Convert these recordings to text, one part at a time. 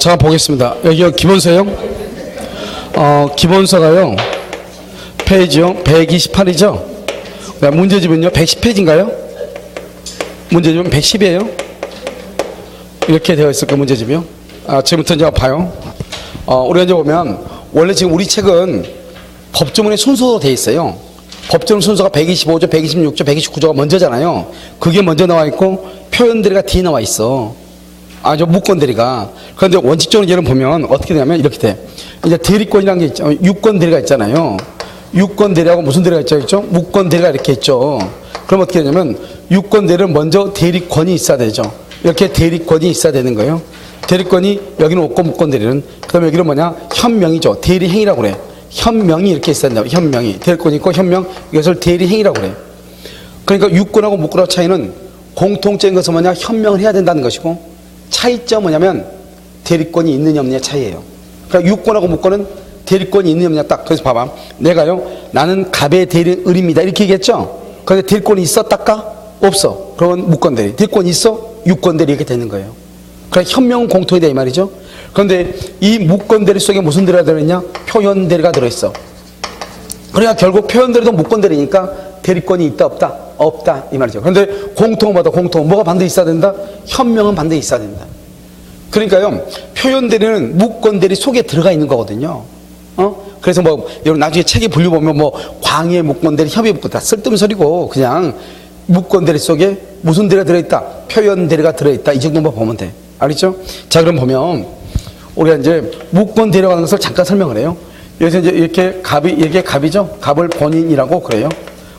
잠깐 보겠습니다. 여기가 기본서요. 기본서가요. 페이지요. 128이죠. 문제집은요. 110페이지인가요? 문제집은 110이에요. 이렇게 되어 있을 거 문제집이요. 지금부터 이제 봐요. 우리가 이제 보면 원래 지금 우리 책은 법조문의 순서로 되어 있어요. 법조문 순서가 125조, 126조, 129조가 먼저잖아요. 그게 먼저 나와 있고 표현대리가 뒤에 나와 있어. 저 무권대리가. 그런데 원칙적으로 얘를 보면 어떻게 되냐면 이렇게 돼. 이제 대리권이라는 게 있죠. 유권대리가 있잖아요. 유권대리하고 무슨 대리가 있죠? 무권대리가 이렇게 있죠. 그럼 어떻게 되냐면 유권대리는 먼저 대리권이 있어야 되죠. 이렇게 대리권이 있어야 되는 거예요. 대리권이 여기는 없고 무권대리는. 그 다음에 여기는 뭐냐? 현명이죠. 대리행위라고 그래. 현명이 이렇게 있어야 된다. 현명이. 대리권이 있고 현명. 이것을 대리행위라고 그래. 그러니까 유권하고 무권하고 차이는 공통적인 것은 뭐냐? 현명을 해야 된다는 것이고 차이점은 뭐냐면 대리권이 있느냐 없느냐 차이예요. 그러니까 유권하고 무권은 대리권이 있느냐 없느냐 딱. 그래서 봐봐. 내가요. 나는 갑의 대리을입니다. 이렇게 얘기했죠. 그런데 대리권이 있었다까? 없어. 그러면 무권대리. 대리권이 있어? 유권대리 이렇게 되는 거예요. 그러니까 현명은 공통이다 이 말이죠. 그런데 이 무권대리 속에 무슨 대리가 들어있냐? 표현대리가 들어있어. 그러니까 결국 표현대리도 무권대리니까 대리권이 있다 없다? 없다 이 말이죠. 그런데 공통은 뭐다? 공통. 뭐가 반드시 있어야 된다? 현명은 반드시 있어야 된다. 그러니까요. 표현대리는 무권대리 속에 들어가 있는 거거든요. 그래서 뭐 여러분 나중에 책에 분류 보면 뭐 광해 무권대리, 협의 무권대리 다 쓸데없는 소리고 그냥 무권대리 속에 무슨 대리가 들어있다? 표현대리가 들어있다. 이 정도만 보면 돼. 알겠죠? 자, 그럼 보면 우리가 이제 무권대리라고 하는 것을 잠깐 설명을 해요. 여기서 이제 이렇게 갑이, 이게 갑이죠? 갑을 본인이라고 그래요.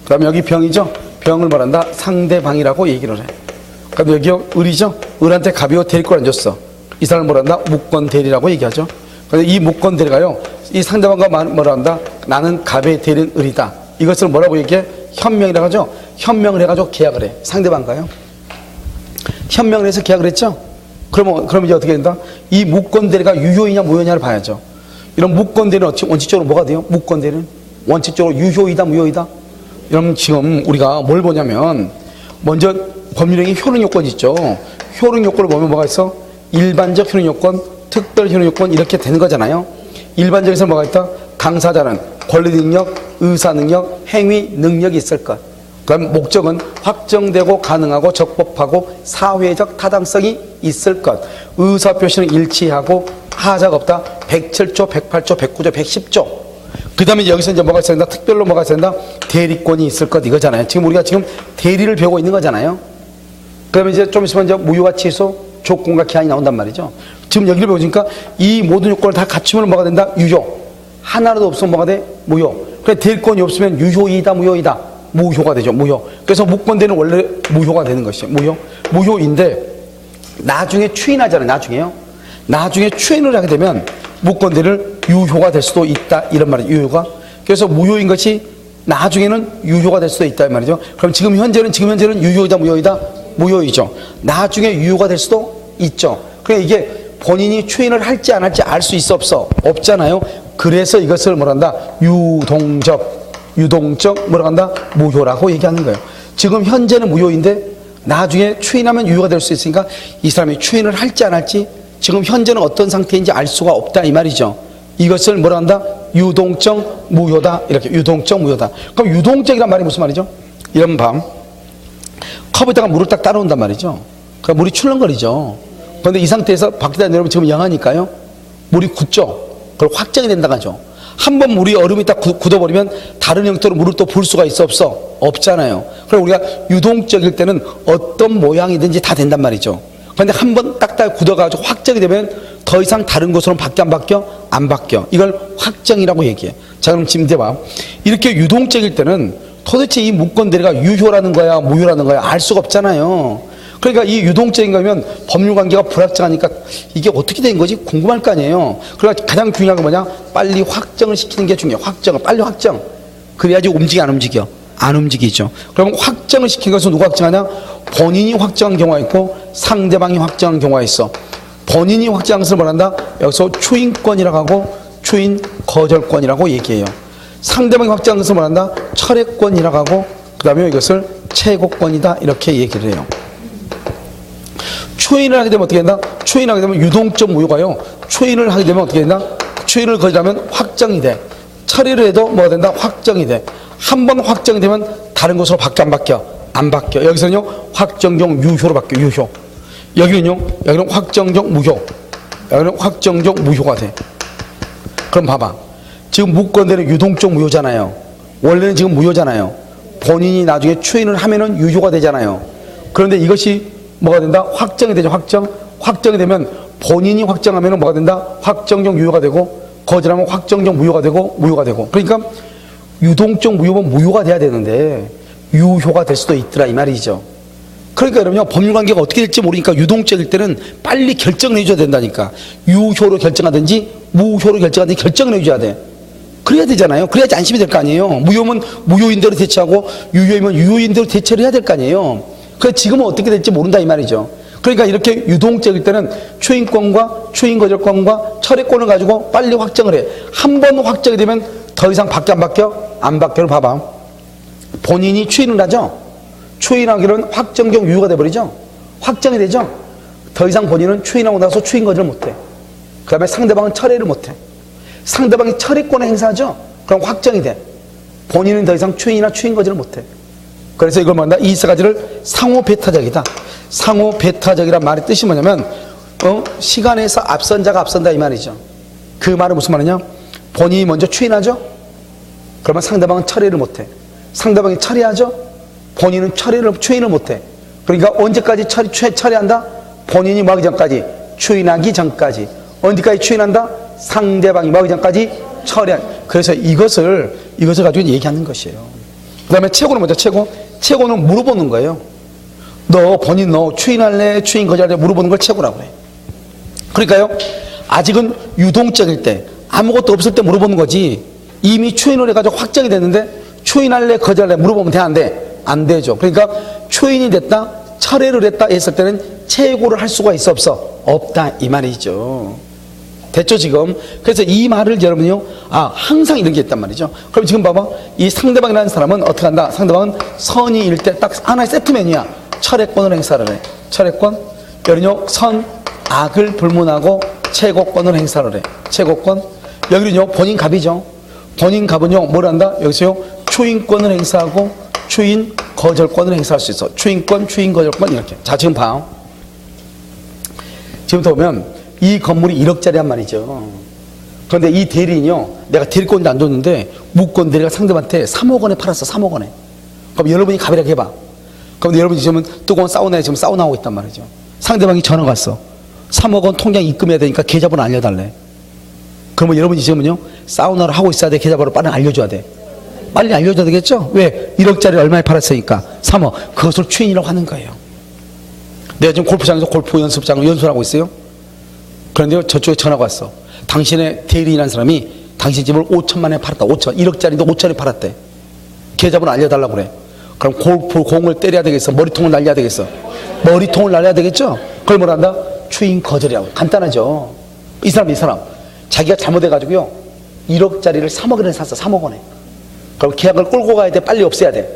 그 다음에 여기 병이죠? 병을 말한다? 상대방이라고 얘기를 해. 그 다음에 여기 을이죠? 을한테 갑이요 대리권 안 줬어. 이 사람을 뭐란다? 무권대리라고 얘기하죠. 그런데 이 무권대리가요, 이 상대방과 뭐라 한다? 나는 갑의 대리는 을이다. 이것을 뭐라고 얘기해? 현명이라고 하죠? 현명을 해가지고 계약을 해. 상대방과요. 현명을 해서 계약을 했죠? 그러면 이제 어떻게 된다? 이 무권대리가 유효이냐 무효냐를 봐야죠. 이런 무권대리는 원칙적으로 뭐가 돼요? 무권대리는 원칙적으로 유효이다 무효이다? 여러분 지금 우리가 뭘 보냐면 먼저 법률행위 효능요건이 있죠. 효능요건을 보면 뭐가 있어? 일반적 효능요건, 특별 효능요건 이렇게 되는 거잖아요. 일반적에서 뭐가 있다? 강사자는 권리능력, 의사능력, 행위능력이 있을 것. 그럼 목적은 확정되고 가능하고 적법하고 사회적 타당성이 있을 것. 의사표시는 일치하고 하자가 없다. 107조, 108조, 109조, 110조. 그 다음에 여기서 이제 뭐가 있어야 된다? 특별로 뭐가 있어야 된다? 대리권이 있을 것 이거잖아요. 지금 우리가 지금 대리를 배우고 있는 거잖아요. 그러면 이제 좀 있으면 이제 무효와 취소, 조건과 기한이 나온단 말이죠. 지금 여기를 배우니까 이 모든 요건을 다 갖추면 뭐가 된다? 유효. 하나라도 없으면 뭐가 돼? 무효. 그래 대리권이 없으면 유효이다 무효이다? 무효가 되죠. 무효. 그래서 무권대리는 원래 무효가 되는 것이죠. 무효. 무효인데 나중에 추인하잖아요. 나중에요. 나중에 추인을 하게 되면 무권대리를 유효가 될 수도 있다 이런 말이에요. 유효가. 그래서 무효인 것이 나중에는 유효가 될 수도 있다 이 말이죠. 그럼 지금 현재는 유효이다 무효이다? 무효이죠. 나중에 유효가 될 수도 있죠. 그러니까 이게 본인이 추인을 할지 안 할지 알 수 있어 없어? 없잖아요. 그래서 이것을 뭐란다? 유동적 뭐라고 한다? 무효라고 얘기하는 거예요. 지금 현재는 무효인데 나중에 추인하면 유효가 될 수 있으니까 이 사람이 추인을 할지 안 할지 지금 현재는 어떤 상태인지 알 수가 없다 이 말이죠. 이것을 뭐라 한다? 유동적 무효다. 이렇게 유동적 무효다. 그럼 유동적이란 말이 무슨 말이죠? 이런 밤 컵에다가 물을 딱 따라온단 말이죠. 그러니까 물이 출렁거리죠. 그런데 이 상태에서 밖에다 내려오면 지금 영하니까요. 물이 굳죠. 그걸 확정이 된다고 하죠. 한번 물이 얼음이 딱 굳어버리면 다른 형태로 물을 또 부을 수가 있어 없어? 없잖아요. 그럼 우리가 유동적일 때는 어떤 모양이든지 다 된단 말이죠. 그런데 한번 딱딱 굳어가지고 확정이 되면 더 이상 다른 곳으로는 바뀌어 안 바뀌어? 안 바뀌어. 이걸 확정이라고 얘기해. 자 그럼 지금 대봐. 이렇게 유동적일 때는 도대체 이 무권대리가 유효라는 거야 무효라는 거야 알 수가 없잖아요. 그러니까 이 유동적인 거면 법률관계가 불확정하니까 이게 어떻게 된 거지 궁금할 거 아니에요. 그러니까 가장 중요한 건 뭐냐? 빨리 확정을 시키는 게 중요해요. 확정을 빨리 확정. 그래야지 움직여 안 움직여? 안 움직이죠. 그럼 확정을 시킨 것은 누가 확정하냐? 본인이 확정한 경우가 있고 상대방이 확정한 경우가 있어. 본인이 확정한 것을 말한다? 여기서 추인권이라고 하고 추인 거절권이라고 얘기해요. 상대방이 확정한 것을 말한다? 철회권이라고 하고 그 다음에 이것을 최고권이다 이렇게 얘기를 해요. 초인을 하게 되면 어떻게 된다? 초인하게 되면 유동적 무효가요. 초인을 하게 되면 어떻게 된다? 초인을 거절하면 확정이 돼. 처리를 해도 뭐가 된다? 확정이 돼. 한 번 확정이 되면 다른 곳으로 바뀌어 안 바뀌어? 안 바뀌어. 여기서는요 확정적 유효로 바뀌어. 유효. 여기는 확정적 무효. 여기는 확정적 무효가 돼. 그럼 봐봐. 지금 무건대는 유동적 무효잖아요. 원래는 지금 무효잖아요. 본인이 나중에 추인을 하면은 유효가 되잖아요. 그런데 이것이 뭐가 된다? 확정이 되죠. 확정이 되면 본인이 확정하면은 뭐가 된다? 확정적 유효가 되고, 거절하면 확정적 무효가 되고, 무효가 되고. 그러니까 유동적 무효면 무효가 돼야 되는데 유효가 될 수도 있더라 이 말이죠. 그러니까 여러분요, 법률관계가 어떻게 될지 모르니까 유동적일 때는 빨리 결정을 해줘야 된다니까. 유효로 결정하든지 무효로 결정하든지 결정을 해줘야 돼. 그래야 되잖아요. 그래야지 안심이 될 거 아니에요. 무효면 무효인대로 대처하고 유효이면 유효인대로 대처를 해야 될 거 아니에요. 그래 지금은 어떻게 될지 모른다 이 말이죠. 그러니까 이렇게 유동적일 때는 초인권과 초인거절권과 철회권을 가지고 빨리 확정을 해. 한 번 확정이 되면 더 이상 바뀌어 안 바뀌어? 안 바뀌어를 봐봐. 본인이 추인을 하죠. 추인하기로는 확정적 유효가 돼버리죠. 확정이 되죠. 더 이상 본인은 추인하고 나서 추인거절을 못해. 그 다음에 상대방은 철회를 못해. 상대방이 철회권을 행사하죠. 그럼 확정이 돼. 본인은 더 이상 추인이나 추인거절을 못해. 그래서 이걸 뭐한다? 이 세 가지를 상호배타적이다. 상호배타적이란 말의 뜻이 뭐냐면 시간에서 앞선 자가 앞선다 이 말이죠. 그 말은 무슨 말이냐? 본인이 먼저 추인하죠. 그러면 상대방은 철회를 못해. 상대방이 철회하죠. 본인은 추인을 못해. 그러니까 언제까지 철회한다? 본인이 뭐하기 전까지, 추인하기 전까지. 언제까지 추인한다? 상대방이 뭐하기 전까지 철회한. 그래서 이것을 가지고 얘기하는 것이에요. 그 다음에 최고는 뭐죠? 최고는 물어보는 거예요. 본인 추인할래? 추인 거절할래? 물어보는 걸 최고라고 그래. 그러니까요, 아직은 유동적일 때, 아무것도 없을 때 물어보는 거지, 이미 추인을 해가지고 확정이 됐는데 추인할래? 거절할래? 물어보면 돼? 안 돼? 안 되죠. 그러니까 추인이 됐다, 철회를 했다 했을 때는 최고를 할 수가 있어 없어? 없다 이 말이죠. 됐죠 지금? 그래서 이 말을 여러분요, 항상 이런 게 있단 말이죠. 그럼 지금 봐봐, 이 상대방이라는 사람은 어떻게 한다? 상대방은 선의일 때 딱 하나의 세트맨이야. 철회권을 행사를 해. 철회권, 여기는요 선, 악을 불문하고 최고권을 행사를 해. 최고권. 여기는요 본인 갑이죠. 본인 갑은요 뭘 한다? 여기서요 추인권을 행사하고 추인 거절권을 행사할 수 있어. 추인권, 추인 거절권 이렇게. 자 지금 봐. 지금부터 보면 이 건물이 1억짜리란 말이죠. 그런데 이 대리인요, 내가 대리권도 안 줬는데 무권 대리가 상대방한테 3억 원에 팔았어. 3억 원에. 그럼 여러분이 갑이라고 해봐. 그럼 여러분이 지금 뜨거운 사우나에 지금 사우나하고 있단 말이죠. 상대방이 전화가 왔어. 3억 원 통장 입금해야 되니까 계좌번호 알려달래. 그러면 여러분이 지금은요 사우나를 하고 있어야 돼? 계좌번호 빨리 알려줘야 돼? 빨리 알려줘야 되겠죠? 왜? 1억짜리 얼마에 팔았으니까 3억. 그것을 추인이라고 하는 거예요. 내가 지금 골프장에서 골프 연습장을 연수하고 있어요. 그런데 저쪽에 전화가 왔어. 당신의 대리인이라는 사람이 당신 집을 5천만 원에 팔았다. 5천. 1억짜리인데 5천에 팔았대. 계좌번호 알려달라고 그래. 그럼 골프 공을 때려야 되겠어? 머리통을 날려야 되겠어? 머리통을 날려야 되겠죠? 그걸 뭐라 한다? 추인 거절이라고. 간단하죠. 이 사람 자기가 잘못해가지고요 1억짜리를 3억 원에 샀어. 3억 원에. 그럼 계약을 끌고 가야 돼? 빨리 없애야 돼?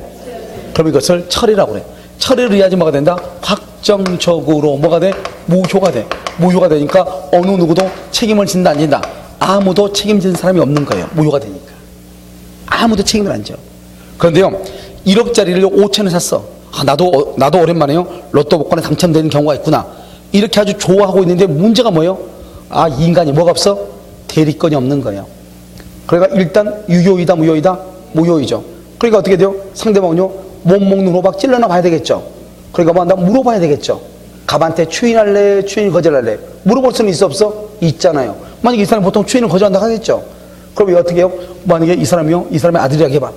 그럼 이것을 철이라고 그래. 철회를 해야지 뭐가 된다? 확정적으로 뭐가 돼? 무효가 돼. 무효가 되니까 어느 누구도 책임을 진다 안 진다? 아무도 책임지는 사람이 없는 거예요. 무효가 되니까. 아무도 책임을 안 져. 그런데요 1억짜리를 5천에 샀어. 나도 오랜만에요 로또 복권에 당첨되는 경우가 있구나. 이렇게 아주 좋아하고 있는데 문제가 뭐예요? 이 인간이 뭐가 없어? 대리권이 없는 거예요. 그러니까 일단 유효이다 무효이다? 무효이죠. 그러니까 어떻게 돼요? 상대방은요 못 먹는 호박 찔러나 봐야 되겠죠. 그러니까 뭐 한다? 물어봐야 되겠죠. 갑한테 추인할래? 추인 거절할래? 물어볼 수는 있어 없어? 있잖아요. 만약에 이 사람이 보통 추인을 거절한다고 하겠죠. 그럼 어떻게 해요? 만약에 이 사람이요 이 사람의 아들이라고 해봐.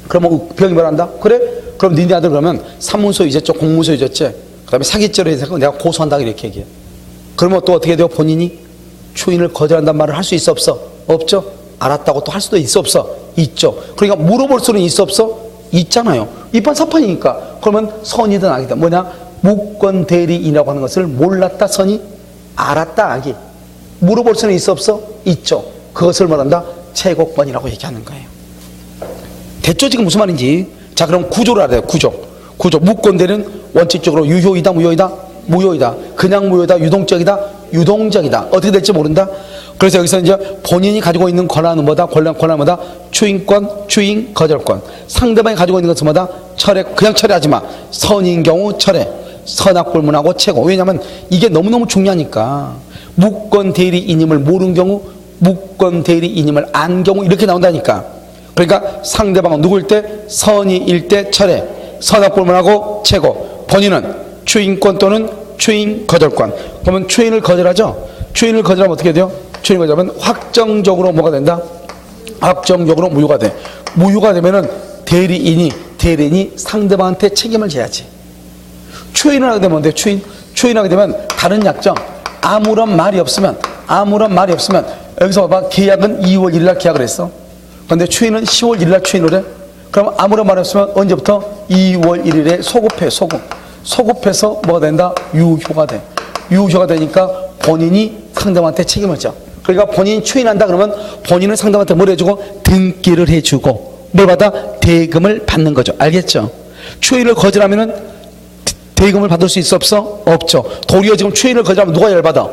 그러면 병이 뭐란다? 그래? 그럼 니네 아들 그러면 사문서 유죄죄, 공문서 유죄죄, 그 다음에 사기죄로 해서 내가 고소한다 이렇게 얘기해. 그러면 또 어떻게 돼요? 본인이 추인을 거절한다는 말을 할 수 있어 없어? 없죠. 알았다고 또 할 수도 있어 없어? 있죠. 그러니까 물어볼 수는 있어 없어? 있잖아요. 이판 사판이니까. 그러면 선이든 악이든 뭐냐? 무권 대리인이라고 하는 것을 몰랐다 선이, 알았다 악이. 물어볼 수는 있어 없어? 있죠. 그것을 말한다? 최고권이라고 얘기하는 거예요. 됐죠? 지금 무슨 말인지. 자 그럼 구조를 알아요. 구조. 무권 대리는 원칙적으로 유효이다 무효이다? 무효이다. 그냥 무효이다. 유동적이다. 유동적이다. 어떻게 될지 모른다. 그래서 여기서 이제 본인이 가지고 있는 권한은 뭐다? 권한은 뭐다? 추인권, 추인, 거절권. 상대방이 가지고 있는 것은 뭐다? 철회, 그냥 철회하지 마. 선인 경우 철회. 선악불문하고 최고. 왜냐하면 이게 너무너무 중요하니까. 무권 대리인임을 모르는 경우, 무권 대리인임을 안 경우 이렇게 나온다니까. 그러니까 상대방은 누구일 때? 선의일 때 철회. 선악불문하고 최고. 본인은 추인권 또는 추인 거절권. 그러면 추인을 거절하죠. 추인을 거절하면 어떻게 돼요? 추인을 거절하면 확정적으로 뭐가 된다? 확정적으로 무효가 돼. 무효가 되면은 대리인이 상대방한테 책임을 져야지. 추인을 하게 되면 뭔데? 추인하게 되면 다른 약정. 아무런 말이 없으면 여기서 봐봐. 계약은 2월 1일 날 계약을 했어. 근데 추인은 10월 1일 날 추인을 해. 그럼 아무런 말이 없으면 언제부터? 2월 1일에 소급해. 소급해서 뭐가 된다? 유효가 돼. 유효가 되니까 본인이 상대방한테 책임을 져. 그러니까 본인이 추인한다 그러면 본인은 상대방한테 뭘 해주고? 등기를 해주고 뭘 받아? 대금을 받는 거죠. 알겠죠? 추인을 거절하면은 대금을 받을 수 있어 없어? 없죠. 도리어 지금 추인을 거절하면 누가 열받아?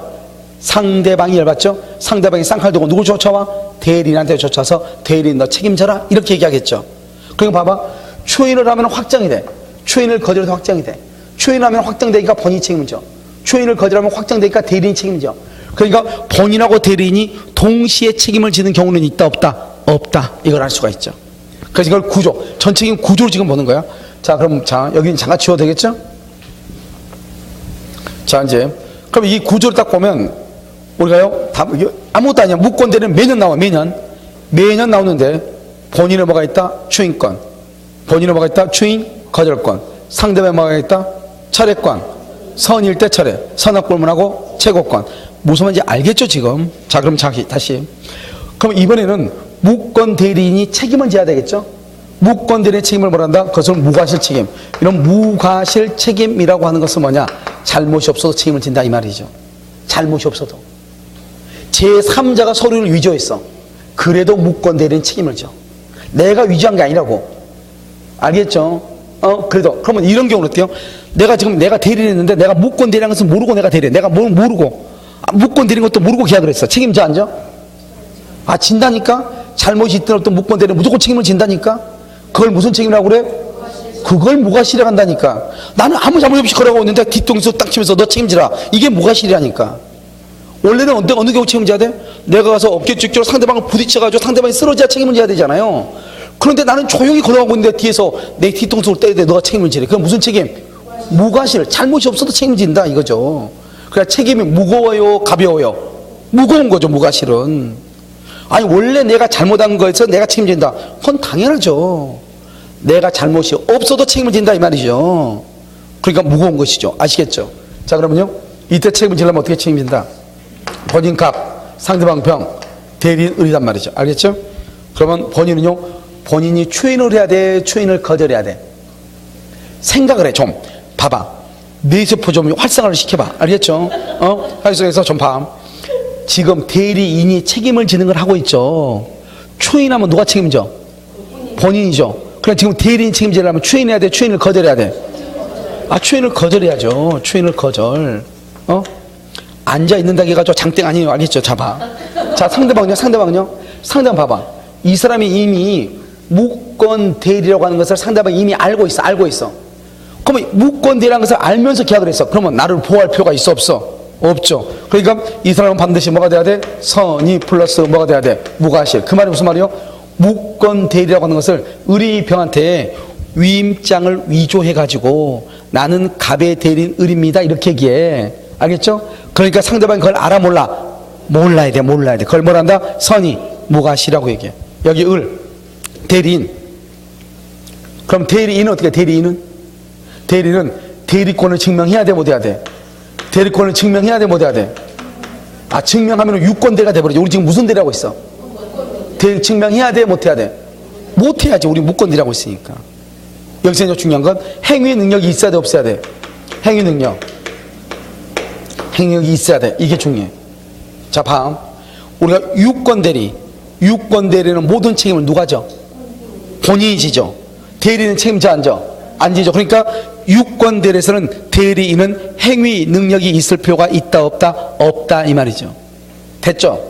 상대방이 열받죠. 상대방이 쌍칼 들고 누구 쫓아와? 대리인한테 쫓아서 대리인 너 책임져라 이렇게 얘기하겠죠. 그러니까 봐봐. 추인을 하면 확정이 돼. 추인을 거절해도 확정이 돼. 추인하면 확정되니까 본인이 책임을 져. 추인을 거절하면 확정되니까 대리인이 책임을 져. 그러니까 본인하고 대리인이 동시에 책임을 지는 경우는 있다 없다? 없다. 이걸 알 수가 있죠. 그래서 이걸 구조, 전체적인 구조를 지금 보는 거야. 자, 그럼 자 여기는 잠깐 지워도 되겠죠? 자, 이제 그럼 이 구조를 딱 보면 우리가요 다 아무것도 아니야. 무권 대리는 매년 나와. 매년 나오는데 본인은 뭐가 있다? 추인권. 본인은 뭐가 있다? 추인 거절권. 상대방에 뭐가 있다? 철회권. 선일 때 철회. 선악불문하고 최고권. 무슨 말인지 알겠죠 지금? 자, 그럼 다시. 그럼 이번에는 무권 대리인이 책임을 져야 되겠죠? 무권 대리인의 책임을 뭐란다? 그것을 무과실 책임. 이런 무과실 책임이라고 하는 것은 뭐냐? 잘못이 없어도 책임을 진다 이 말이죠. 잘못이 없어도. 제3자가 서류를 위조했어. 그래도 무권 대리인 책임을 져. 내가 위조한 게 아니라고. 알겠죠? 그래도 그러면 이런 경우는 어때요? 내가 대리를 했는데 내가 무권 대리한 것은 모르고 내가 대리해. 내가 뭘 모르고 무권 대리인 것도 모르고 계약을 했어. 책임져 안 져? 진다니까? 잘못이 있더라도 무권 대리는 무조건 책임을 진다니까? 그걸 무슨 책임이라고 그래? 그걸 무과실에 간다니까. 나는 아무 잘못 없이 걸어가고 있는데 뒤통수 딱 치면서 너 책임지라. 이게 무과실이라니까. 원래는 어느 경우 책임져야 돼? 내가 가서 어깨 쭉쭉 상대방을 부딪혀가지고 상대방이 쓰러져야 책임을 져야 되잖아요. 그런데 나는 조용히 걸어가고 있는데 뒤에서 내 뒤통수를 때릴 때 너가 책임을 지래. 그건 무슨 책임? 무과실. 잘못이 없어도 책임진다 이거죠. 그러니까 책임이 무거워요, 가벼워요? 무거운 거죠, 무과실은. 원래 내가 잘못한 거에서 내가 책임진다. 그건 당연하죠. 내가 잘못이 없어도 책임을 진다 이 말이죠. 그러니까 무거운 것이죠. 아시겠죠? 자, 그러면요 이때 책임을 지려면 어떻게 책임진다? 본인 값, 상대방 병, 대리인 을이란 말이죠. 알겠죠? 그러면 본인은요 본인이 추인을 해야 돼? 추인을 거절해야 돼? 생각을 해. 좀 봐봐. 뇌세포 좀 활성화를 시켜봐. 알겠죠? 활성화해서 좀 봐. 지금 대리인이 책임을 지는 걸 하고 있죠. 추인하면 누가 책임져? 본인이죠. 그래 지금 대리인 책임지려면 추인해야 돼? 추인을 거절해야 돼? 추인을 거절해야죠. 추인을 거절. 앉아있는다고 해가지고 장땡 아니에요. 알겠죠? 자, 봐. 자, 상대방 봐봐. 이 사람이 이미 무권 대리라고 하는 것을 상대방이 이미 알고 있어. 그러면 무권 대리라는 것을 알면서 계약을 했어. 그러면 나를 보호할 필요가 있어 없어? 없죠. 그러니까 이 사람은 반드시 뭐가 돼야 돼? 선의 플러스 뭐가 돼야 돼? 무과실. 그 말이 무슨 말이요? 무권 대리라고 하는 것을 을이병한테 위임장을 위조해가지고 나는 갑의 대리인 을입니다 이렇게 얘기해. 알겠죠? 그러니까 상대방이 그걸 알아 몰라? 몰라야 돼. 그걸 뭐란다? 선의 무과실이라고 얘기해. 여기 을 대리인. 그럼 대리인은 어떻게 해? 대리인은 대리권을 증명해야 돼 못해야 돼? 대리권을 증명해야 돼 못해야 돼? 증명하면 유권대가 돼버리지. 우리 지금 무슨 대리하고 있어? 대리 증명해야 돼 못해야 돼? 못해야지. 우리 무권대리하고 있으니까. 여기서 이제 중요한 건 행위 능력이 있어야 돼 없어야 돼? 행위 능력이 있어야 돼. 이게 중요해. 자, 봐. 우리가 유권대리는 모든 책임을 누가 져? 본인이 지죠. 대리인은 책임져 안 져? 안 지죠. 그러니까 유권대리에서는 대리인은 행위 능력이 있을 필요가 있다 없다? 없다 이 말이죠. 됐죠?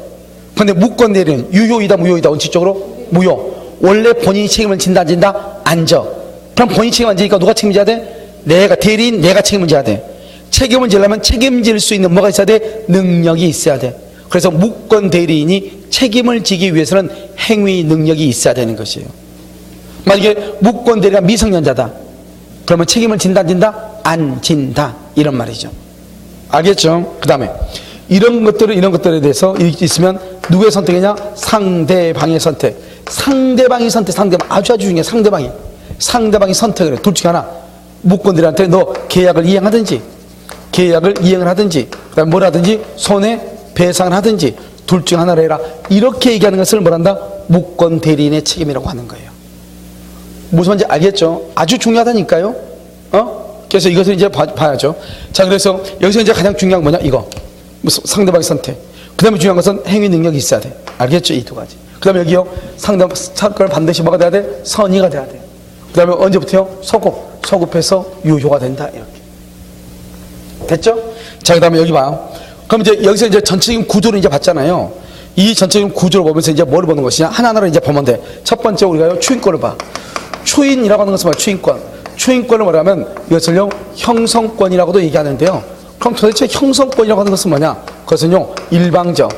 근데 무권 대리는 유효이다 무효이다? 원칙적으로 무효. 원래 본인이 책임을 진다 안 진다? 안 져. 그럼 본인이 책임 안 지니까 누가 책임져야 돼? 내가 대리인 내가 책임을 져야 돼. 책임을 지려면 책임질 수 있는 뭐가 있어야 돼? 능력이 있어야 돼. 그래서 무권 대리인이 책임을 지기 위해서는 행위 능력이 있어야 되는 것이에요. 만약에 무권 대리가 미성년자다. 그러면 책임을 진다 안 진다? 안 진다. 이런 말이죠. 알겠죠? 그 다음에 이런 것들에 대해서 있으면 누구의 선택이냐? 상대방의 선택. 상대방이 아주 중요해. 상대방이 선택을 해. 둘 중에 하나. 무권들한테 너 계약을 이행을 하든지 그다음에 뭘 하든지 손해배상을 하든지 둘 중 하나를 해라. 이렇게 얘기하는 것을 뭐란다? 무권 대리인의 책임이라고 하는 거예요. 무슨 말인지 알겠죠? 아주 중요하다니까요. 그래서 이것을 이제 봐야죠. 자, 그래서 여기서 이제 가장 중요한 건 뭐냐? 이거. 무슨 상대방의 선택. 그 다음에 중요한 것은 행위 능력이 있어야 돼. 알겠죠? 이 두 가지. 그 다음에 여기요. 상대방 사건을 반드시 뭐가 돼야 돼? 선의가 돼야 돼. 그 다음에 언제부터요? 소급해서 유효가 된다. 이렇게. 됐죠? 자, 그 다음에 여기 봐요. 그럼 이제 여기서 이제 전체적인 구조를 이제 봤잖아요. 이 전체적인 구조를 보면서 이제 뭘 보는 것이냐? 하나하나로 이제 보면 돼. 첫 번째 우리가요. 추인권을 봐. 추인이라고 하는 것은 뭐야? 추인권. 추인권을 뭐냐면 이것을요. 형성권이라고도 얘기하는데요. 그럼 도대체 형성권이라고 하는 것은 뭐냐? 그것은요. 일방적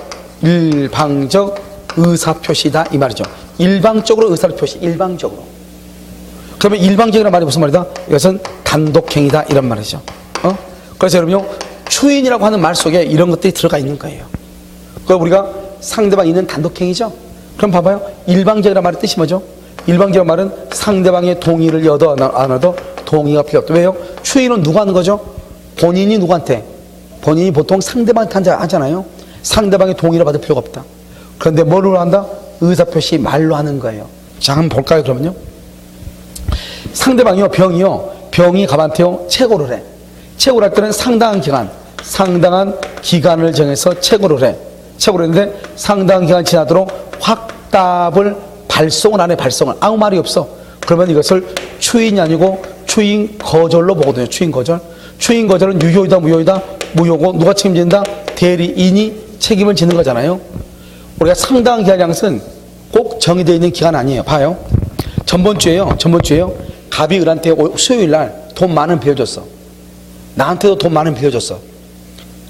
의사표시다 이 말이죠. 일방적으로 의사를 표시. 일방적으로. 그러면 일방적이라는 말이 무슨 말이다? 이것은 단독행위다 이런 말이죠. 그래서 여러분요. 추인이라고 하는 말 속에 이런 것들이 들어가 있는 거예요. 그럼 우리가 상대방이 있는 단독행위죠. 그럼 봐봐요. 일방적이라는 말의 뜻이 뭐죠? 일방적인 말은 상대방의 동의를 얻어 안 얻어 동의가 필요 없다. 왜요? 추인은 누가 하는 거죠? 본인이 누구한테? 본인이 보통 상대방한테 하잖아요. 상대방의 동의를 받을 필요가 없다. 그런데 뭐로 한다? 의사표시 말로 하는 거예요. 자, 한번 볼까요, 그러면요? 상대방이요, 병이 갑한테요, 체고를 해. 체고를 할 때는 상당한 기간을 정해서 체고를 해. 체고를 했는데 상당한 기간이 지나도록 확답을 발송을 안 해, 발송을. 아무 말이 없어. 그러면 이것을 추인이 아니고 추인 거절로 보거든요. 추인 거절. 추인 거절은 유효이다, 무효이다? 무효고 누가 책임진다? 대리인이 책임을 지는 거잖아요. 우리가 상당한 기간이라는 것은 꼭 정해져 있는 기간 아니에요. 봐요. 전번주에요. 갑이 을한테 수요일 날 돈 많은 빌려줬어. 나한테도 돈 많은 빌려줬어.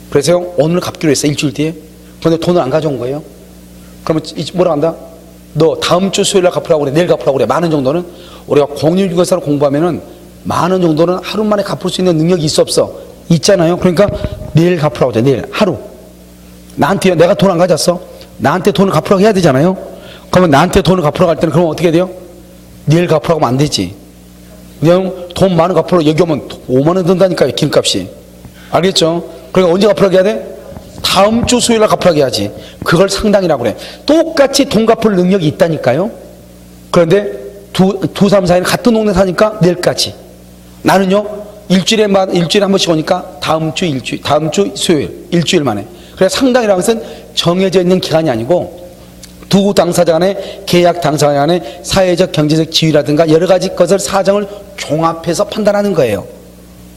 그래서 오늘 갚기로 했어. 일주일 뒤에. 그런데 돈을 안 가져온 거예요. 그러면 뭐라고 한다? 너 다음 주 수요일 날 갚으라고 그래. 내일 갚으라고 그래. 많은 정도는 우리가 공인중개사를 공부하면은 많은 정도는 하루 만에 갚을 수 있는 능력이 있어 없어? 있잖아요. 그러니까 내일 갚으라고 하자. 내일 하루. 나한테 내가 돈 안 가졌어. 나한테 돈을 갚으라고 해야 되잖아요. 그러면 나한테 돈을 갚으라고 할 때는 그럼 어떻게 돼요? 내일 갚으라고 하면 안 되지. 그냥 돈 많은 갚으라고 여기 오면 5만 원 든다니까요. 김값이. 알겠죠? 그러니까 언제 갚으라고 해야 돼? 다음 주 수요일 날 갚으라고 해야지. 그걸 상당이라고 그래. 똑같이 돈 갚을 능력이 있다니까요. 그런데 두 삼 사이는 같은 동네 사니까 내일까지. 나는요 일주일에 한 번씩 오니까 다음 주 수요일 일주일 만에. 그래서 상당이라는 것은 정해져 있는 기간이 아니고 두 당사자 간의 계약 당사자 간의 사회적 경제적 지위라든가 여러 가지 것을 사정을 종합해서 판단하는 거예요.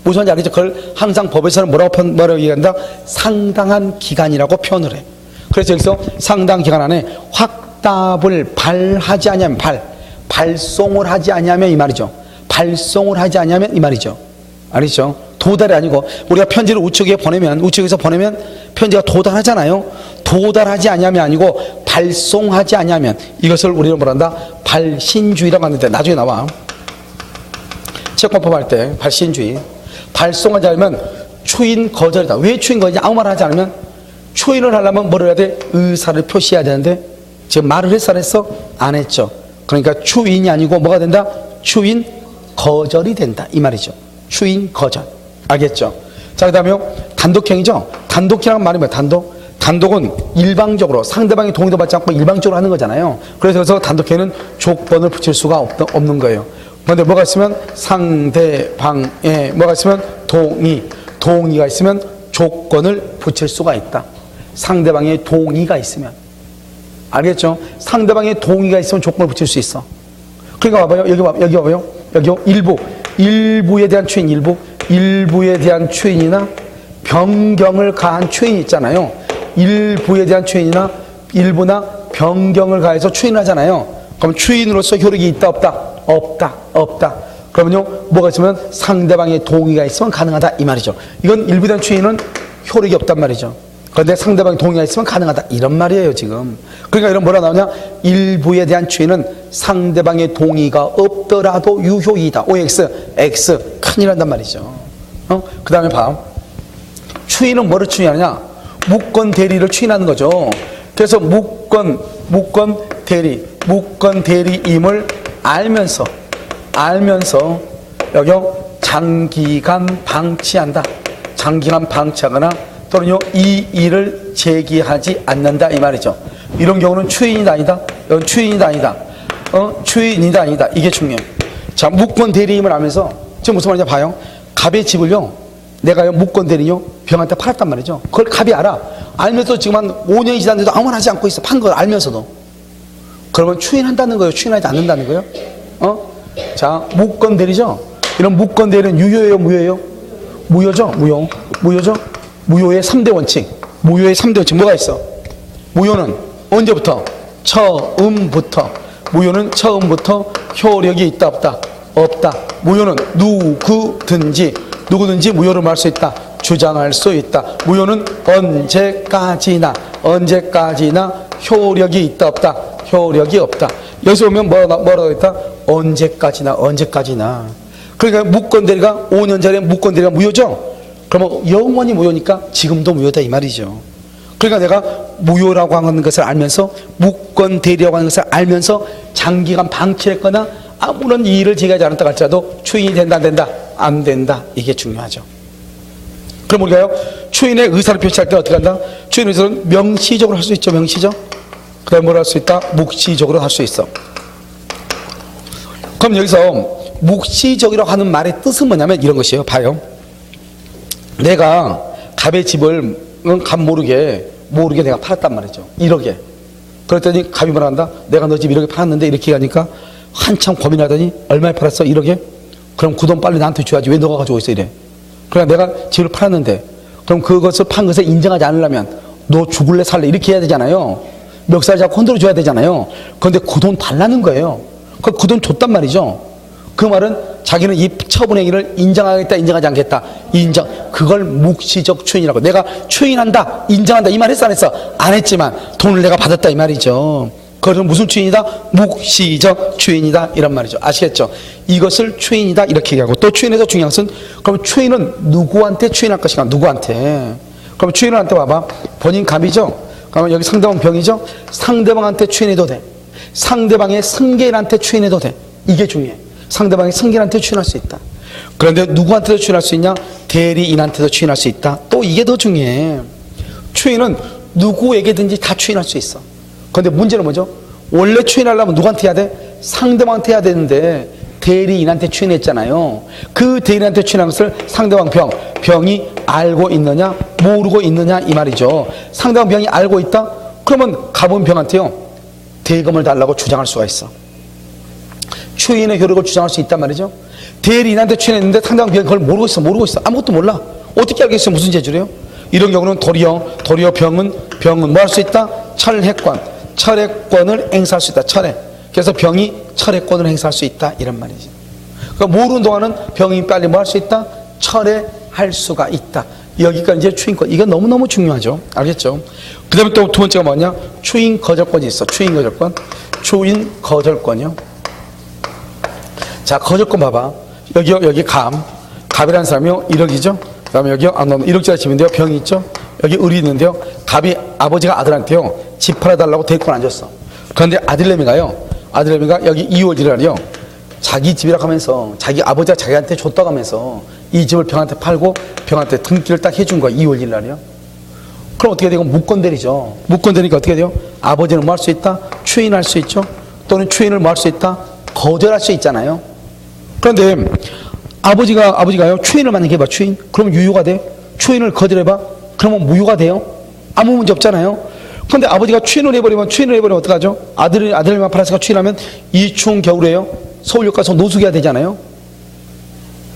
무슨 말인지 알겠죠? 그걸 항상 법에서는 뭐라고 얘기한다? 상당한 기간이라고 표현을 해. 그래서 여기서 상당 기간 안에 확답을 발하지 않으면 발송을 하지 않으면 이 말이죠. 발송을 하지 않으면 이 말이죠. 알겠죠? 도달이 아니고 우리가 편지를 우측에서 보내면 편지가 도달하잖아요. 도달하지 않으면 아니고 발송하지 않으면 이것을 우리는 뭐란다? 발신주의라고 하는데 나중에 나와. 채권법 할 때 발신주의. 발송하지 않으면 추인 거절이다. 왜 추인 거절이냐? 아무 말 하지 않으면 추인을 하려면 뭐를 해야 돼? 의사를 표시해야 되는데 지금 말을 했어 안 했어? 안 했죠. 그러니까 추인이 아니고 뭐가 된다? 추인 거절이 된다. 이 말이죠. 추인 거절. 알겠죠? 자, 그 다음에 단독행위죠. 단독이라는 말이 뭐야? 단독은 일방적으로 상대방이 동의도 받지 않고 일방적으로 하는 거잖아요. 그래서 단독행위는 조건을 붙일 수가 없는 거예요. 그런데 뭐가 있으면 상대방에 뭐가 있으면 동의가 있으면 조건을 붙일 수가 있다. 상대방의 동의가 있으면. 알겠죠? 상대방의 동의가 있으면 조건을 붙일 수 있어. 그러니까 봐봐요. 여기 봐봐요. 일부에 대한 추인, 일부에 대한 추인이나 변경을 가한 추인이 있잖아요. 일부에 대한 추인이나 일부나 변경을 가해서 추인을 하잖아요. 그럼 추인으로서 효력이 있다 없다? 없다 없다. 그러면요 뭐가 있으면 상대방의 동의가 있으면 가능하다 이 말이죠. 이건 일부에 대한 추인은 효력이 없단 말이죠. 그런데 상대방의 동의가 있으면 가능하다 이런 말이에요 지금. 그러니까 이런 뭐라 나오냐, 일부에 대한 추인은 상대방의 동의가 없더라도 유효이다. OX X 큰일 난단 말이죠. 그 다음에 봐, 추인은 뭐를 추인하냐, 무권 대리를 추인하는 거죠. 그래서 무권 대리임을 알면서 여기요 장기간 방치한다. 장기간 방치하거나 또는요 이 일을 제기하지 않는다 이 말이죠. 이런 경우는 추인이다 아니다? 이건 추인이다 아니다? 추인이다 아니다? 이게 중요해요. 자, 무권 대리임을 알면서 지금 무슨 말이냐 봐요. 갑의 집을요 내가요 무권 대리요 병한테 팔았단 말이죠. 그걸 갑이 알아. 알면서 지금 한 5년이 지났는데도 아무 말 하지 않고 있어. 판 걸 알면서도. 그러면 추인한다는 거예요? 추인하지 않는다는 거예요? 자, 무권 대리죠? 이런 무권 대리는 유효예요? 무효예요? 무효죠? 무효죠? 무효의 3대 원칙. 무효의 3대 원칙 뭐가 있어? 무효는 언제부터? 처음부터. 무효는 처음부터 효력이 있다 없다? 없다. 무효는 누구든지 무효를 말할 수 있다. 주장할 수 있다. 무효는 언제까지나 효력이 있다 없다? 효력이 없다. 여기서 보면 뭐라고 했다? 언제까지나. 그러니까 무권 대리가 5년 전에 무권 대리가 무효죠? 그러면 영원히 무효니까 지금도 무효다 이 말이죠. 그러니까 내가 무효라고 하는 것을 알면서 무권 대리라고 하는 것을 알면서 장기간 방치했거나 아무런 이의를 제기하지 않았다 할지라도 추인이 된다 안 된다? 안 된다. 이게 중요하죠. 그럼 우리가요 추인의 의사를 표시할 때 어떻게 한다? 추인의 의사는 명시적으로 할 수 있죠. 명시적. 그 다음에 뭘 할 수 있다? 묵시적으로 할 수 있어. 그럼 여기서 묵시적이라고 하는 말의 뜻은 뭐냐면 이런 것이에요. 봐요. 내가 갑의 집을 갑 모르게 내가 팔았단 말이죠. 1억에. 그랬더니 갑이 뭐라 한다? 내가 너 집 1억에 팔았는데 이렇게 하니까 한참 고민하더니 얼마에 팔았어? 1억에? 그럼 그 돈 빨리 나한테 줘야지. 왜 너가 가지고 있어? 이래. 그러니까 내가 집을 팔았는데 그럼 그것을 판 것을 인정하지 않으려면 너 죽을래 살래 이렇게 해야 되잖아요. 멱살 잡고 흔들어 줘야 되잖아요. 그런데 그 돈 달라는 거예요. 그 돈 줬단 말이죠. 그 말은 자기는 이 처분 행위를 인정하겠다 인정하지 않겠다. 그걸 묵시적 추인이라고. 내가 추인한다 인정한다 이 말 했어 안 했어? 안 했지만 돈을 내가 받았다 이 말이죠. 그것은 무슨 추인이다? 묵시적 추인이다 이런 말이죠. 아시겠죠? 이것을 추인이다 이렇게 얘기하고, 또 추인에서 중요한 것은 그럼 추인은 누구한테 추인할 것인가? 누구한테? 그럼 추인한테 봐봐. 본인 갑이죠? 그러면 여기 상대방 병이죠? 상대방한테 추인해도 돼. 상대방의 승계인한테 추인해도 돼. 이게 중요해. 상대방의 승계인한테 추인할 수 있다. 그런데 누구한테도 추인할 수 있냐? 대리인한테도 추인할 수 있다. 또 이게 더 중요해. 추인은 누구에게든지 다 추인할 수 있어. 그런데 문제는 뭐죠? 원래 추인하려면 누구한테 해야 돼? 상대방한테 해야 되는데 대리인한테 추인했잖아요. 그 대리인한테 추인한 것을 상대방 병이 알고 있느냐 모르고 있느냐 이 말이죠. 상대방 병이 알고 있다? 그러면 갑은 병한테요 대금을 달라고 주장할 수가 있어. 추인의 효력을 주장할 수 있단 말이죠. 대리인한테 추인했는데 상대방 병이 그걸 모르고 있어. 아무것도 몰라. 어떻게 알겠어요? 무슨 재주래요? 이런 경우는 도리어 병은 뭐 할 수 있다? 철회권을 행사할 수 있다. 그래서 병이 철회권을 행사할 수 있다 이런 말이지. 그러니까 모르는 동안은 병이 빨리 뭐 할 수 있다? 철회할 수가 있다. 여기까지 이제 추인권. 이건 너무너무 중요하죠. 알겠죠? 그 다음에 또 두 번째가 뭐냐? 추인 거절권이 있어. 추인 거절권이요. 자, 거절권 봐봐. 여기 갑이라는 사람이요 1억이죠. 그 다음에 여기요 1억짜리 집인데요 병이 있죠. 여기 을이 있는데요. 갑이 아버지가 아들한테요 집 팔아달라고 대권 안 줬어. 그런데 아들내미가 여기 2월 1일날이요 자기 집이라고 하면서 자기 아버지가 자기한테 줬다고 하면서 이 집을 병한테 팔고 병한테 등기를 딱 해준 거야. 2월 1일날이요. 그럼 어떻게 되고? 무권대리죠. 무권대리니까 어떻게 돼요? 아버지는 뭐 할 수 있다? 추인할 수 있죠. 또는 추인을 뭐 할 수 있다? 거절할 수 있잖아요. 그런데 아버지가요 추인을 만약에 해봐. 추인 그러면 유효가 돼. 추인을 거절해봐. 그러면 무효가 돼요. 아무 문제 없잖아요. 그런데 아버지가 추인을 해버리면 어떡하죠? 아들만 팔아서 추인하면 이충 겨울에요 서울역 가서 노숙해야 되잖아요.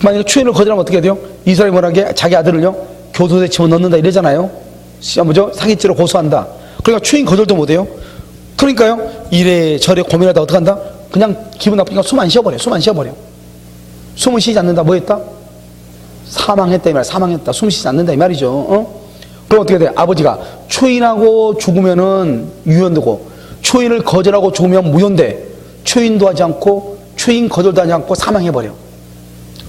만약에 추인을 거절하면 어떻게 돼요? 이 사람이 뭐라는 게 자기 아들을요 교도소에 집어넣는다 이러잖아요. 뭐죠? 사기죄로 고소한다. 그러니까 추인 거절도 못해요. 그러니까요, 이래저래 고민하다 어떡한다? 그냥 기분 나쁘니까 숨 안 쉬어버려. 숨을 쉬지 않는다. 뭐 했다? 사망했다 이 말. 사망했다. 숨 쉬지 않는다 이 말이죠. 그럼 어떻게 돼? 아버지가 추인하고 죽으면은 유연되고, 추인을 거절하고 죽으면 무연돼. 추인도 하지 않고 추인 거절도 하지 않고 사망해버려.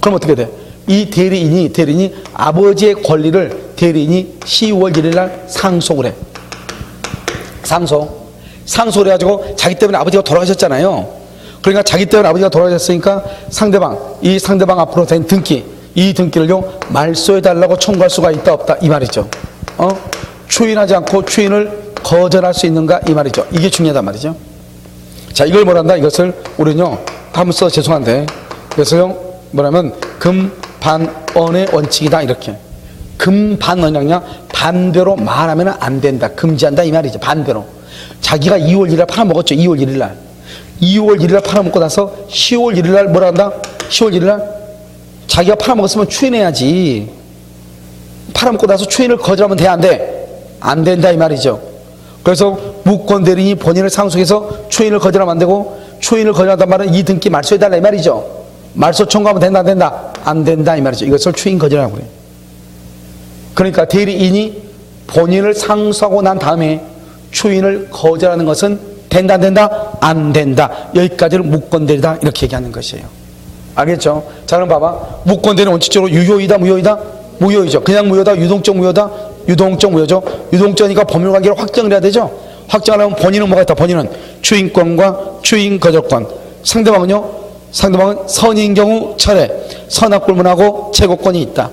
그럼 어떻게 돼? 이 대리인이 아버지의 권리를 대리인이 10월 1일 날 상속을 해. 상속을 해가지고 자기 때문에 아버지가 돌아가셨잖아요. 그러니까 자기 때문에 아버지가 돌아가셨으니까 이 상대방 앞으로 된 등기, 이 등기를요 말소해달라고 청구할 수가 있다 없다 이 말이죠. 추인하지 않고 추인을 거절할 수 있는가 이 말이죠. 이게 중요하단 말이죠. 자, 이걸 뭐란다? 이것을 우리는요 한번 써 죄송한데, 그래서요 뭐냐면 금반언의 원칙이다 이렇게. 금반언이냐, 반대로 말하면 안 된다, 금지한다 이 말이죠. 반대로. 자기가 2월 1일 팔아먹었죠. 2월 1일 날 팔아먹고 나서 10월 1일 날 뭐라 한다? 10월 1일 날 자기가 팔아먹었으면 추인해야지. 팔아먹고 나서 추인을 거절하면 돼, 안 돼? 안 된다 이 말이죠. 그래서 무권 대리인이 본인을 상속해서 추인을 거절하면 안 되고, 추인을 거절한단 말은 이 등기 말소해달라 이 말이죠. 말소 청구하면 된다 안 된다? 안 된다 이 말이죠. 이것을 추인 거절이라고 그래요. 그러니까 대리인이 본인을 상속하고 난 다음에 추인을 거절하는 것은 된다 안 된다? 안 된다. 여기까지를 무권대리다 이렇게 얘기하는 것이에요. 알겠죠? 자, 그럼 봐봐. 무권대리는 원칙적으로 유효이다 무효이다? 무효이죠. 그냥 무효다, 유동적 무효다? 유동적 무효죠. 유동적이니까 법률관계를 확정을 해야 되죠. 확정하려면 본인은 뭐가 있다? 본인은 추인권과 추인 거절권. 상대방은 선인 경우 철회, 선악불문하고 채고권이 있다.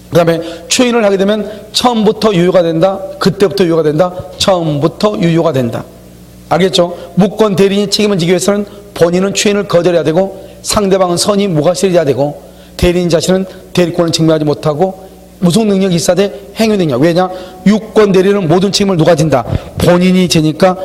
그 다음에 추인을 하게 되면 처음부터 유효가 된다. 그때부터 유효가 된다. 처음부터 유효가 된다. 알겠죠? 무권 대리인이 책임을 지기 위해서는 본인은 추인을 거절해야 되고, 상대방은 선이 무과실해야 되고, 대리인 자신은 대리권을 증명하지 못하고 무속 능력이 있어야 돼. 행위 능력. 왜냐? 유권 대리는 모든 책임을 누가 진다? 본인이 지니까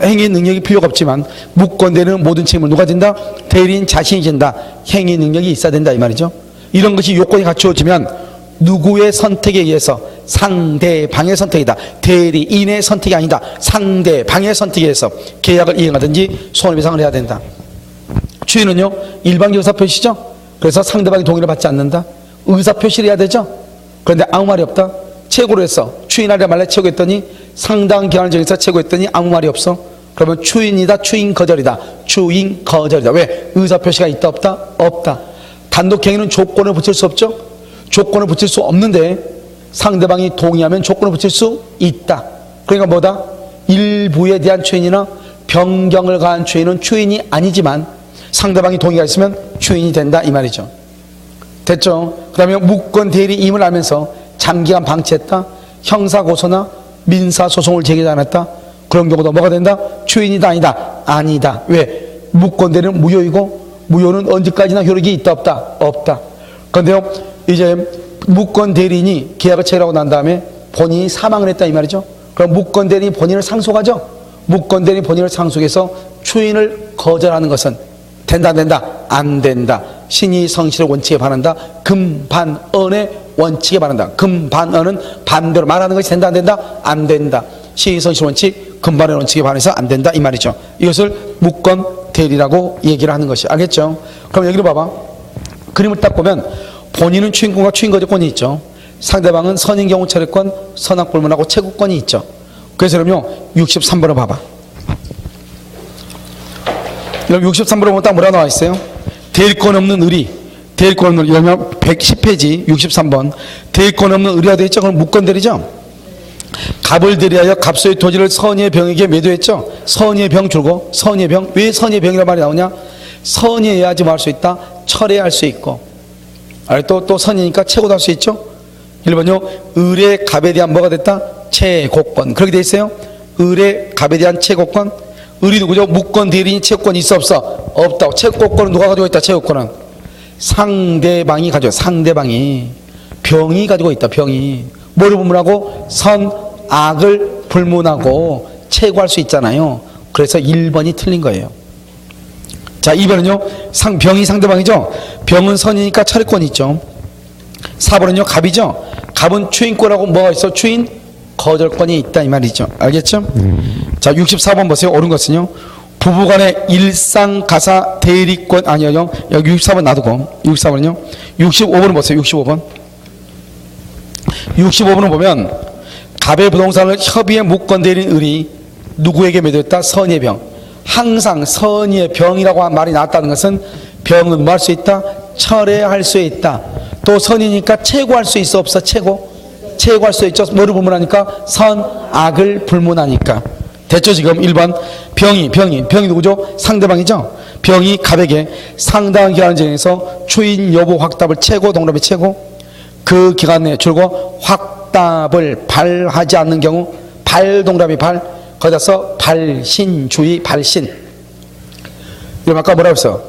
행위 능력이 필요가 없지만, 무권 대리는 모든 책임을 누가 진다? 대리인 자신이 진다. 행위 능력이 있어야 된다 이 말이죠. 이런 것이 요건이 갖추어지면 누구의 선택에 의해서, 상대방의 선택이다. 대리인의 선택이 아니다. 상대방의 선택에 의해서 계약을 이행하든지 손해배상을 해야 된다. 추인은요 일방적 의사표시죠. 그래서 상대방의 동의를 받지 않는다. 의사표시를 해야 되죠. 그런데 아무 말이 없다. 최고로 했어. 추인하려 말래 최고했더니, 상당 기한을 정해서 최고했더니 아무 말이 없어. 그러면 추인이다 추인 거절이다. 추인 거절이다. 왜? 의사표시가 있다 없다? 없다. 단독행위는 조건을 붙일 수 없죠. 조건을 붙일 수 없는데 상대방이 동의하면 조건을 붙일 수 있다. 그러니까 뭐다? 일부에 대한 추인이나 변경을 가한 추인은 추인이 아니지만 상대방이 동의가 있으면 추인이 된다 이 말이죠. 됐죠? 그 다음에 무권 대리임을 알면서 장기간 방치했다. 형사고소나 민사소송을 제기하지 않았다. 그런 경우도 뭐가 된다? 추인이다 아니다? 아니다. 왜? 무권 대리는 무효이고, 무효는 언제까지나 효력이 있다 없다? 없다. 그런데요 이제 무권 대리인이 계약을 체결하고 난 다음에 본인이 사망을 했다 이 말이죠. 그럼 무권 대리인이 본인을 상속하죠. 무권 대리인이 본인을 상속해서 추인을 거절하는 것은 된다 안 된다? 안 된다. 신의 성실의 원칙에 반한다. 금반언의 원칙에 반한다. 금반언은 반대로 말하는 것이 된다 안 된다? 안 된다. 신의 성실 원칙, 금반언의 원칙에 반해서 안 된다 이 말이죠. 이것을 무권 대리라고 얘기를 하는 것이. 알겠죠? 그럼 여기로 봐봐. 그림을 딱 보면 본인은 추인권과 추인 거절권이 있죠. 상대방은 선인 경우 철회권, 선악불문하고 채고권이 있죠. 그래서 그럼요 63번을 봐봐. 여기 63번을 보면 딱 뭐라 나와 있어요? 대리권 없는 의리. 대리권 없는 의리. 그러면 110페이지 63번. 대리권 없는 의리가 되어 있죠. 그럼 무권 대리죠. 갑을 대리하여 갑소의 토지를 선의의 병에게 매도했죠. 선의의 병 줄고, 선의의 병. 왜 선의의 병이라는 말이 나오냐? 선의해야지 뭐 할 수 있다? 철회할 수 있고. 또 선이니까 채고도 할 수 있죠. 1번요 의뢰 갑에 대한 뭐가 됐다? 채고권. 그렇게 돼 있어요. 의뢰 갑에 대한 채고권. 의리 누구죠? 무권 대리인 채권이 있어 없어? 없다. 채권은 누가 가지고 있다? 채권은 상대방이 가지고, 상대방이 병이 가지고 있다. 병이 뭐를 불문하고? 선악을 불문하고 채고할 수 있잖아요. 그래서 1번이 틀린 거예요. 자, 2번은요 병이 상대방이죠. 병은 선이니까 철회권이 있죠. 4번은요 갑이죠. 갑은 추인권하고 뭐가 있어? 추인 거절권이 있다 이 말이죠. 알겠죠? 자, 64번 보세요. 옳은 것은요. 부부간의 일상가사 대리권 아니요. 여기 64번 놔두고 64번은요. 65번을 보세요. 65번. 65번을 보면 갑의 부동산을 협의의 무권 대리인 을이 누구에게 매도했다? 선의의 병. 항상 선의의 병이라고 말이 나왔다는 것은 병은 뭐 할 수 있다? 철회할 수 있다. 또 선이니까 최고할 수 있어 없어? 최고할 수 있죠. 뭐를 불문하니까? 선악을 불문하니까. 됐죠? 지금 1번 병이 누구죠? 상대방이죠. 병이 갑에게 상당한 기간 정해서 추인 여부 확답을 최고 동답이 최고 그 기간 내에 줄고 확답을 발하지 않는 경우 발동답이 발 거기다서 발신주의 발신. 이거 아까 뭐라고 했어?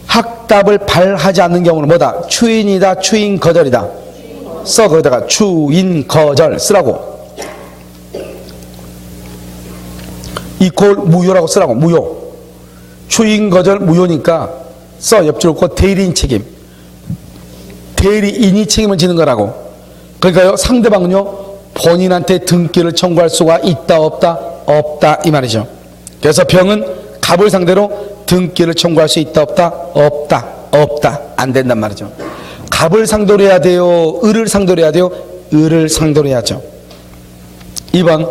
확답을 발하지 않는 경우는 뭐다? 추인이다 추인 거절이다. 써 거기다가 추인 거절 쓰라고. 이콜 무효라고 쓰라고. 무효. 추인 거절 무효니까 써 옆줄 긋고 대리인 책임. 대리인이 책임을 지는 거라고. 그러니까요 상대방은요 본인한테 등기를 청구할 수가 있다 없다? 없다 이 말이죠. 그래서 병은 갑을 상대로 등기를 청구할 수 있다 없다? 없다 없다 안 된단 말이죠. 갑을 상대로 해야 돼요? 을을 상대로 해야 돼요? 을을 상대로 해야죠. 2번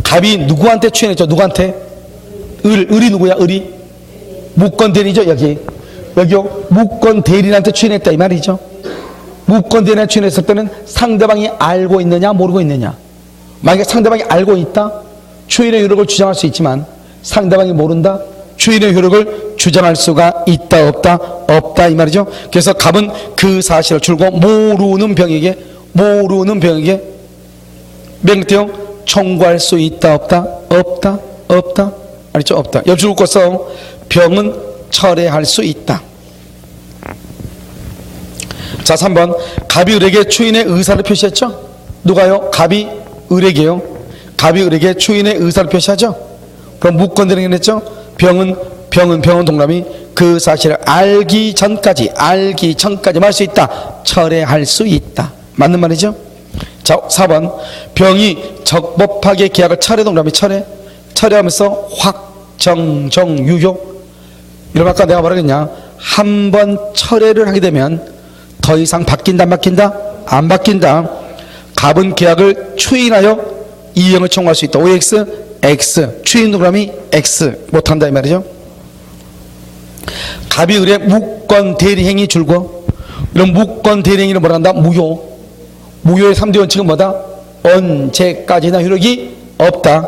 갑이 누구한테 추인했죠? 누구한테? 을이 누구야? 을이 무권 대리죠. 여기요 무권 대리인한테 추인했다 이 말이죠. 무권 대리인한테 추인했을 때는 상대방이 알고 있느냐 모르고 있느냐. 만약에 상대방이 알고 있다 추인의 효력을 주장할 수 있지만 상대방이 모른다 추인의 효력을 주장할 수가 있다 없다? 없다 이 말이죠. 그래서 갑은 그 사실을 줄고 모르는 병에게 맹태형 청구할 수 있다 없다? 없다 없다 알겠죠? 없다. 옆줄 긋고서 병은 철회할 수 있다. 자 3번 갑이 을에게 추인의 의사를 표시했죠? 누가요? 갑이 을에게요. 갑이 을에게 추인의 의사를 표시하죠? 그럼 무권 대리인 했죠? 병은 동남이 그 사실을 알기 전까지 말 수 있다. 철회할 수 있다. 맞는 말이죠? 자 4번 병이 적법하게 계약을 철회동남이 철회하면서 확정정 유효. 이런 아까 내가 뭐라 그랬냐? 한 번 철회를 하게 되면 더 이상 바뀐다 안 바뀐다? 안 바뀐다. 갑은 계약을 추인하여 이행을 청구할 수 있다. OX X 추인 동남이 X 못한다 이 말이죠. 갑이 을의 무권 대리행위 줄고 이런 무권 대리행위를 뭐라 한다? 무효의 3대 원칙은 뭐다? 언제까지나 효력이 없다.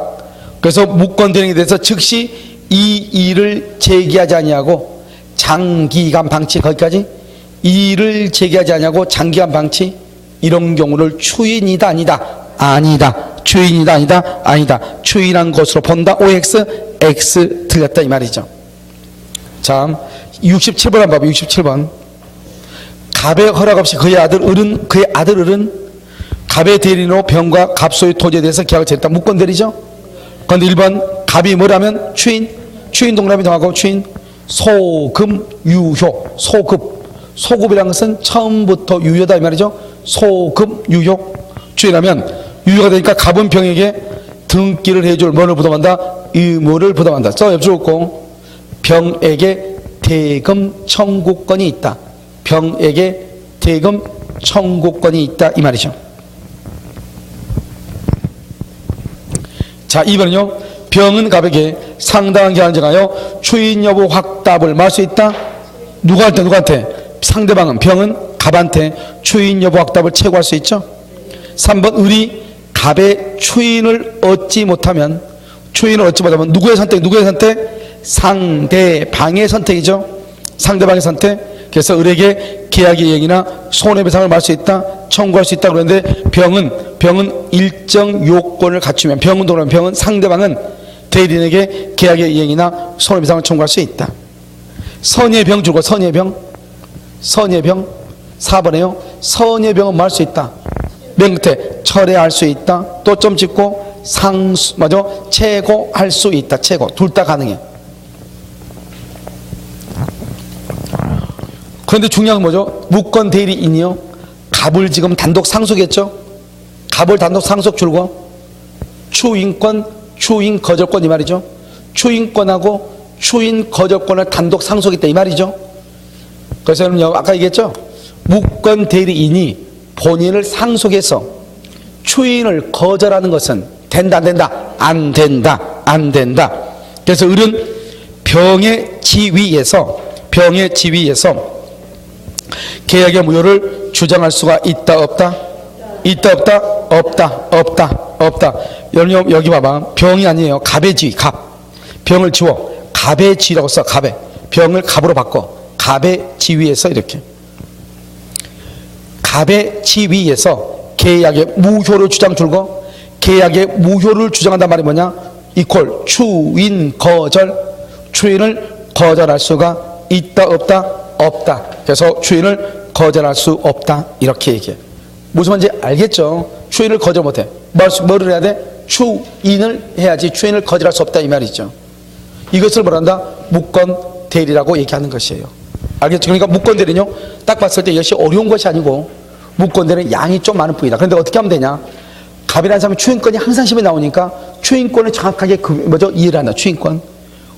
그래서 무권 대리행위에 대해서 즉시 이 일을 제기하지 아니하고 장기간 방치 거기까지 이를 제기하지 아니하고 장기간 방치 이런 경우를 추인이다 아니다 추인이다 아니다 추인한 것으로 본다. OX X 틀렸다 이 말이죠. 자 67번 한번 봐봐. 67번 갑의 허락 없이 그의 아들 을은 갑의 대리인으로 병과 갑소의 토지에 대해서 계약을 맺었다. 무권 대리죠. 그런데 1번 갑이 뭐라면 추인 동남이 정하고 추인 소금 유효. 소급이라는 것은 처음부터 유효다 이 말이죠. 소급 유효. 추인하면 유효가 되니까 갑은 병에게 등기를 해줄 뭐를 부담한다? 의무를 부담한다. 써 옆줄 긋고 병에게 대금 청구권이 있다. 병에게 대금 청구권이 있다 이 말이죠. 자 2번은요 병은 갑에게 상당한 기한을 정하여 추인 여부 확답을 말할 수 있다. 누구한테? 상대방은 병은 갑한테 추인 여부 확답을 최고할 수 있죠. 3번 을이 갑의 추인을 얻지 못하면 누구의 선택? 상대방의 선택이죠. 상대방의 선택. 그래서 을에게 계약의 이행이나 손해배상을 말할 수 있다. 청구할 수 있다 그러는데 병은 일정 요건을 갖추면 병은 상대방은 대리인에게 계약의 이행이나 손해배상을 청구할 수 있다. 선의의 병 줄고 선의의 병 4번에요. 선의의 병은 뭐 할 수 있다? 맨 끝에 철회할 수 있다. 또 점 찍고 최고할 수 있다. 최고 둘 다 가능해. 그런데 중요한 건 뭐죠? 무권 대리인이요 갑을 지금 단독 상속했죠. 갑을 단독 상속 줄고 추인권, 추인 거절권 이 말이죠. 추인권하고 추인 거절권을 단독 상속했다 이 말이죠. 그래서 여러분요, 아까 얘기했죠. 무권 대리인이 본인을 상속해서 추인을 거절하는 것은 된다 안 된다? 안 된다 안 된다. 그래서 을은 병의 지위에서 계약의 무효를 주장할 수가 있다 없다? 있다 없다? 없다 없다 없다. 여러분 여기 봐봐. 병이 아니에요. 갑의 지위. 갑. 병을 지워 갑의 지위라고 써. 갑의. 병을 갑으로 바꿔. 갑의 지위에서 이렇게. 갑의 지위에서 계약의 무효를 주장 줄고 계약의 무효를 주장한단 말이 뭐냐? 이퀄 추인 거절. 추인을 거절할 수가 있다 없다? 없다. 그래서 추인을 거절할 수 없다 이렇게 얘기해. 무슨 말인지 알겠죠? 추인을 거절 못해. 뭐를 해야 돼? 추인을 해야지 추인을 거절할 수 없다 이 말이죠. 이것을 뭐란다? 무권 대리라고 얘기하는 것이에요. 알겠죠? 그러니까 무권 대리는요, 딱 봤을 때 이것이 어려운 것이 아니고 무권 대리는 양이 좀 많은 뿐이다. 그런데 어떻게 하면 되냐? 갑이라는 사람은 추인권이 항상 시험에 나오니까 추인권을 정확하게 이해를 한다. 추인권.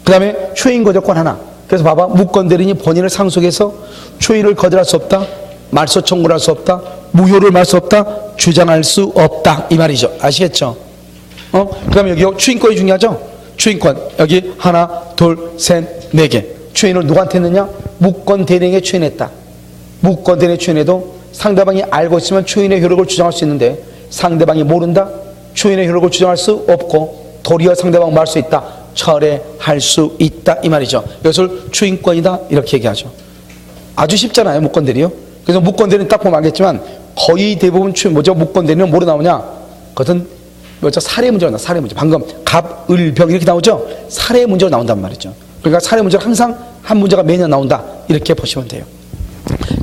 그 다음에 추인 거절권 하나. 그래서 봐봐. 무권 대리인이 본인을 상속해서 추인을 거절할 수 없다. 말소 청구를 할 수 없다. 무효를 말 수 없다. 주장할 수 없다. 이 말이죠. 아시겠죠? 그 다음에 여기 추인권이 중요하죠? 추인권. 여기 하나, 둘, 셋, 네 개. 추인을 누구한테 했느냐? 무권 대리인에게 추인했다. 무권 대리인에 추인해도 상대방이 알고 있으면 추인의 효력을 주장할 수 있는데 상대방이 모른다? 추인의 효력을 주장할 수 없고 도리어 상대방 말할 수 있다. 철회할 수 있다. 이 말이죠. 이것을 추인권이다. 이렇게 얘기하죠. 아주 쉽잖아요. 무권 대리요. 그래서 무권 대리는 딱 보면 알겠지만 거의 대부분 무권 대리는 뭐로 나오냐? 그것은 사례 문제로 나와. 사례 문제. 방금 갑, 을, 병 이렇게 나오죠? 사례 문제로 나온단 말이죠. 그러니까 사례 문제는 항상 한 문제가 매년 나온다. 이렇게 보시면 돼요.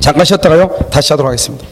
잠깐 쉬었다가요. 다시 하도록 하겠습니다.